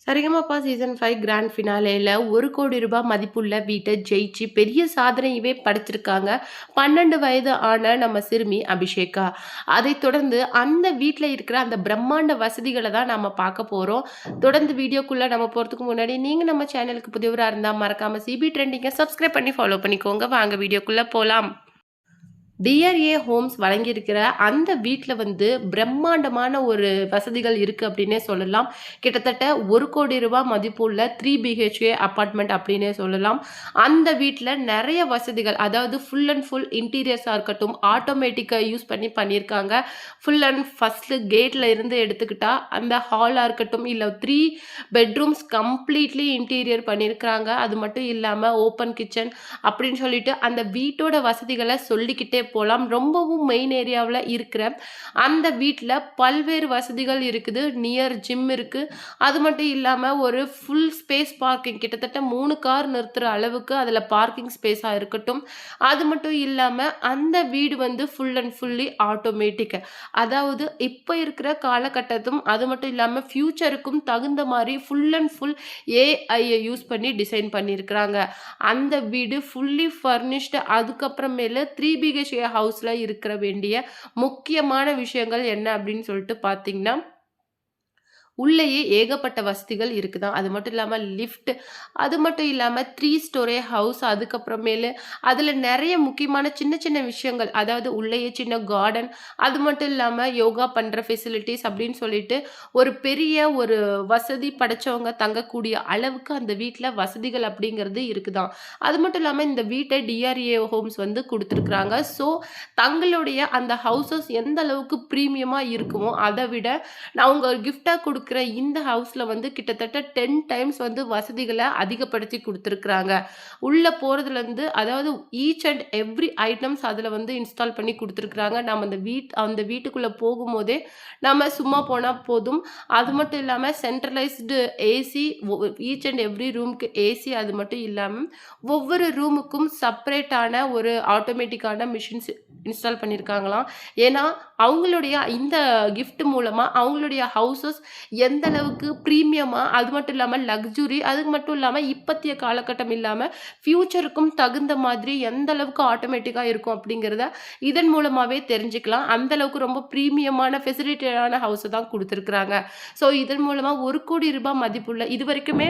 Sa Re Ga Ma Pa season 5 grand ஃபினாலேல ரூ. 1,00,00,000 மதிப்புள்ள வீட்ட ஜெயிச்சு பெரிய சாதனையவே படைச்சிருக்காங்க. 12 வயது ஆன நம்ம சிறுமி அபிஷேகா. அதைத் தொடர்ந்து அந்த வீட்ல இருக்கிற அந்த பிரம்மாண்ட வசதிகள தான் நாம பார்க்க போறோம். தொடர்ந்து வீடியோக்குள்ள நம்ம போறதுக்கு முன்னாடி நீங்க நம்ம சேனலுக்கு புதியவரா இருந்தா மறக்காம சிபி ட்ரெண்டிங்க சப்ஸ்கிரைப் பண்ணி ஃபாலோ பண்ணிக்கோங்க. வாங்க வீடியோக்குள்ள போலாம். டிஆர்ஏ ஹோம்ஸ் வழங்கியிருக்கிற அந்த வீட்ல வந்து பிரம்மாண்டமான ஒரு வசதிகள் இருக்கு அப்படின்னே சொல்லலாம். கிட்டத்தட்ட ரூ. 1,00,00,000 மதிப்புள்ள 3 பிஹெச்கே அபார்ட்மெண்ட் அப்படின்னே சொல்லலாம். அந்த வீட்ல நெறைய வசதிகள், அதாவது ஃபுல் அண்ட் ஃபுல் இன்டீரியர்ஸா இருக்கட்டும், ஆட்டோமேட்டிக்கா யூஸ் பண்ணி பண்ணியிருக்காங்க. ஃபுல் அண்ட் ஃபர்ஸ்ட்டு கேட்ல இருந்து எடுத்துக்கிட்டா அந்த ஹாலா இருக்கட்டும், இல்ல 3 பெட்ரூம்ஸ் கம்ப்ளீட்லி இன்டீரியர் பண்ணியிருக்கிறாங்க. அது மட்டும் இல்லாம ஓப்பன் கிச்சன் அப்படின்னு சொல்லிட்டு அந்த வீட்டோட வசதிகள சொல்லிக்கிட்டே போலாம். ரொம்பவும் மெயின் ஏரியாவுல இருக்கிற அந்த வீட்ல பல்வேறு வசதிகள் இருக்குது. நியர் ஜிம் இருக்கு. அது மட்டும் இல்லாம ஒரு ஃபுல் ஸ்பேஸ் பார்க்கிங், கிட்டத்தட்ட 3 கார் நிறுத்துற அளவுக்கு அதுல பார்க்கிங் ஸ்பேஸா இருக்கட்டும். அது மட்டும் இல்லாம அந்த வீடு வந்து ஃபுல் அண்ட் ஃபுல்லி ஆட்டோமேட்டிக். அதாவது இப்ப இருக்கிற காலகட்டத்தும், அது மட்டும் இல்லாம ஃபியூச்சருக்கும் தகுந்த மாரி ஃபுல் அண்ட் ஃபுல் ஏஐய யூஸ் பண்ணி டிசைன் பண்ணியிருக்கிறாங்க. அந்த வீடு ஃபுல்லி ஃபர்னிஷ்டு. அதுக்கப்புறமேலு 3 பிஹெச்கே ஹவுஸ்ல இருக்கிற வேண்டிய முக்கியமான விஷயங்கள் என்ன அப்படின்னு சொல்லிட்டு பார்த்தீங்கன்னா, உள்ளேயே ஏகப்பட்ட வசதிகள் இருக்குதாம். அது மட்டும் இல்லாம லிஃப்ட், அது மட்டும் இல்லாம 3 ஸ்டோரே ஹவுஸ். அதுக்கப்புறமேலு அதில நெறைய முக்கியமான சின்ன சின்ன விஷயங்கள், அதாவது உள்ளேயே சின்ன கார்டன், அது மட்டும் இல்லாம யோகா பண்ற ஃபெசிலிட்டீஸ் அப்படின்னு சொல்லிட்டு ஒரு பெரிய ஒரு வசதி படைச்சவங்க தங்கக்கூடிய அளவுக்கு அந்த வீட்ல வசதிகள் அப்படிங்கிறது இருக்குதாம். அது மட்டும் இல்லாம இந்த வீட்ட டிஆர்ஏ ஹோம்ஸ் வந்து குடுத்துருக்காங்க. ஸோ தங்களுடைய அந்த ஹவுசஸ் எந்த அளவுக்கு பிரீமியமா இருக்குமோ, அத விட அவங்க கிஃப்ட்டா குடுக்குற இந்த ஹவுஸ்ல வந்து கிட்டத்தட்ட 10 டைம்ஸ் வந்து வசதிகள அதிகப்படுத்தி குடுத்துருக்காங்க. உள்ள போறதுலருந்து, அதாவது ஈச் அண்ட் எவ்ரி ஐட்டம்ஸ் அதுல வந்து இன்ஸ்டால் பண்ணி குடுத்துருக்காங்க. நம்ம அந்த வீட்டுக்குள்ள போகும்போதே நம்ம சும்மா போனா போதும். அது மட்டும் இல்லாம centralised AC, each and every ரூம்க்கு ஏசி. அது மட்டும் இல்லாம ஒவ்வொரு ரூமுக்கும் செப்பரேட்டான ஒரு ஆட்டோமேட்டிக்கான மிஷின்ஸ் இன்ஸ்டால் பண்ணியிருக்காங்களாம். ஏன்னா, அவங்களுடைய இந்த கிஃப்ட் மூலமா அவங்களுடைய ஹவுசஸ் எந்த அளவுக்கு பிரீமியமா, அது மட்டும் இல்லாம லக்ஸுரி, அது மட்டும் இல்லாம இப்பத்திய காலகட்டம் இல்லாம ஃபியூச்சருக்கும் தகுந்த மாதிரி எந்த அளவுக்கு ஆட்டோமேட்டிக்கா இருக்கும் அப்படிங்கிறத இதன் மூலமாவே தெரிஞ்சுக்கலாம். அந்த அளவுக்கு ரொம்ப பிரீமியமான ஃபெசிலிட்டியான ஹவுஸ தான் குடுத்துருக்காங்க. ஸோ இதன் மூலமா ரூ. 1,00,00,000 மதிப்புள்ள, இதுவரைக்குமே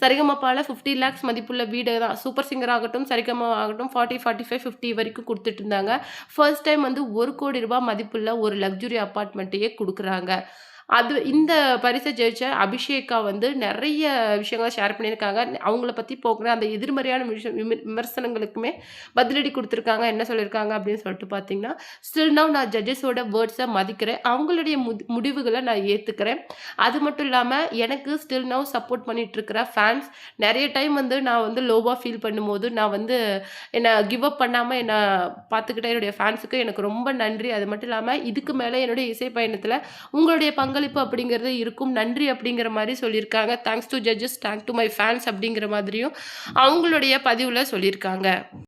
சரிகமபால 50 லேக்ஸ் மதிப்புள்ள வீடு தான். சூப்பர் சிங்கர் ஆகட்டும், சரிகம ஆகட்டும் 40, 45, 50 வரைக்கும் குடுத்துட்டு இருந்தாங்க. ஃபர்ஸ்ட் டைம் வந்து ரூ. 1,00,00,000 மதிப்புள்ள ஒரு லக்ஸுரி அபார்ட்மெண்ட்டையே குடுக்குறாங்க. அது இந்த பரிச ஜெயிச்ச அபிஷேகா வந்து நெறைய விஷயங்கள ஷேர் பண்ணியிருக்காங்க. அவங்கள பத்தி போக்குற அந்த எதிர்மறையான விமர்சனங்களுக்குமே பதிலடி குடுத்துருக்காங்க. என்ன சொல்லியிருக்காங்க அப்படின்னு சொல்லிட்டு பார்த்தீங்கன்னா, "ஸ்டில் நவ் நான் ஜட்ஜஸோட வேர்ட்ஸ மதிக்கிறேன். அவங்களுடைய முடிவுகள நான் ஏத்துக்கிறேன். அது மட்டும் இல்லாம எனக்கு ஸ்டில் நவ் சப்போர்ட் பண்ணிட்டு இருக்கிற ஃபேன்ஸ், நெறைய டைம் வந்து நான் வந்து லோவா ஃபீல் பண்ணும்போது, நான் வந்து என்ன கிவ் அப் பண்ணாம என்ன பார்த்துக்கிட்ட என்னுடைய ஃபேன்ஸுக்கு எனக்கு ரொம்ப நன்றி. அது மட்டும் இல்லாம இதுக்கு மேல என்னுடைய இசை பயணத்தில உங்களுடைய பங்களிப்பு அப்படிங்கிறது இருக்கும். நன்றி அப்படிங்கிற மாரி சொல்லியிருக்காங்க. Thanks to judges, thank to my fans அப்படிங்கிற மாதிரியும் அவங்களுடைய பதிவுல சொல்லியிருக்காங்க.